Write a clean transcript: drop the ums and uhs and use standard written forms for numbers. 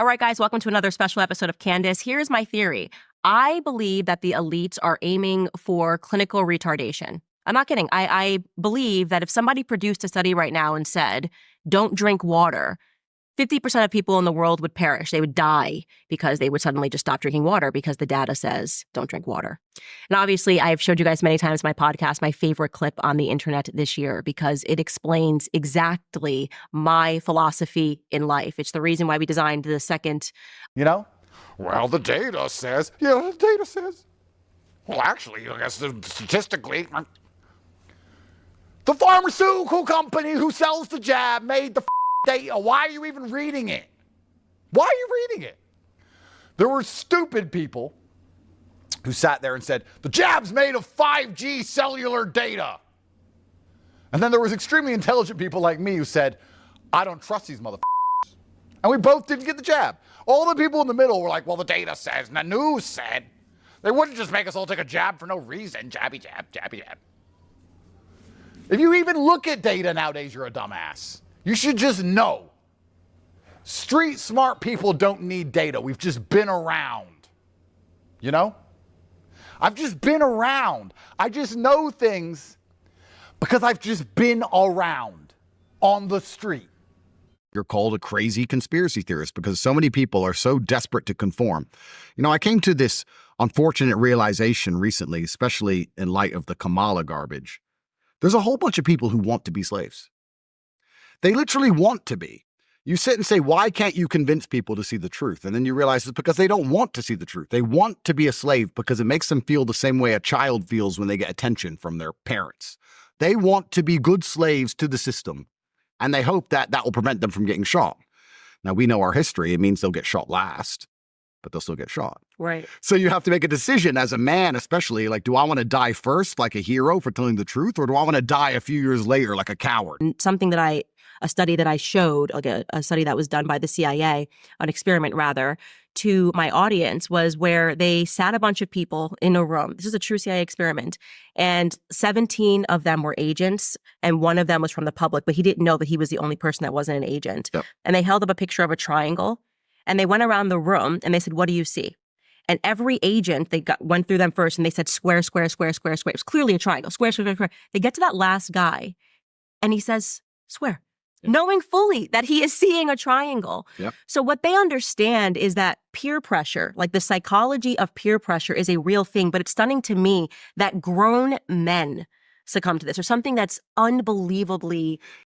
All right, guys, welcome to another special episode of Candace. Here's my theory. I believe that the elites are aiming for clinical retardation. I'm not kidding. I believe that if somebody produced a study right now and said, don't drink water, 50% of people in the world would perish. They would die because they would suddenly just stop drinking water because the data says don't drink water. And obviously, I've showed you guys many times in my podcast, my favorite clip on the internet this year, because it explains exactly my philosophy in life. It's the reason why we designed the second. You know? Well, the data says. Yeah, the data says. Well, actually, I guess statistically, the pharmaceutical company who sells the jab made the data. Why are you even reading it? Why are you reading it? There were stupid people who sat there and said, the jab's made of 5G cellular data. And then there was extremely intelligent people like me who said, I don't trust these motherfuckers. And we both didn't get the jab. All the people in the middle were like, well, the data says, and the news said. They wouldn't just make us all take a jab for no reason. Jabby jab, jabby jab. If you even look at data nowadays, you're a dumbass. You should just know. Street smart people don't need data. We've just been around. You know? I've just been around. I just know things because I've just been around on the street. You're called a crazy conspiracy theorist because so many people are so desperate to conform. You know, I came to this unfortunate realization recently, especially in light of the Kamala garbage. There's a whole bunch of people who want to be slaves. They literally want to be. You sit and say, why can't you convince people to see the truth? And then you realize it's because they don't want to see the truth. They want to be a slave because it makes them feel the same way a child feels when they get attention from their parents. They want to be good slaves to the system, and they hope that that will prevent them from getting shot. Now, we know our history. It means they'll get shot last, but they'll still get shot. Right. So you have to make a decision as a man, especially, like, do I want to die first like a hero for telling the truth, or do I want to die a few years later like a coward? Something that a study that I showed, like a study that was done by the CIA, an experiment rather, to my audience, was where they sat a bunch of people in a room. This is a true CIA experiment. And 17 of them were agents, and one of them was from the public, but he didn't know that he was the only person that wasn't an agent. Yep. And they held up a picture of a triangle, and they went around the room, and they said, what do you see? And every agent, went through them first, and they said, square, square, square, square, square. It was clearly a triangle, square, square, square, square. They get to that last guy, and he says, square. Yep. Knowing fully that he is seeing a triangle. Yep. So what they understand is that peer pressure, like the psychology of peer pressure, is a real thing. But it's stunning to me that grown men succumb to this, or something that's unbelievably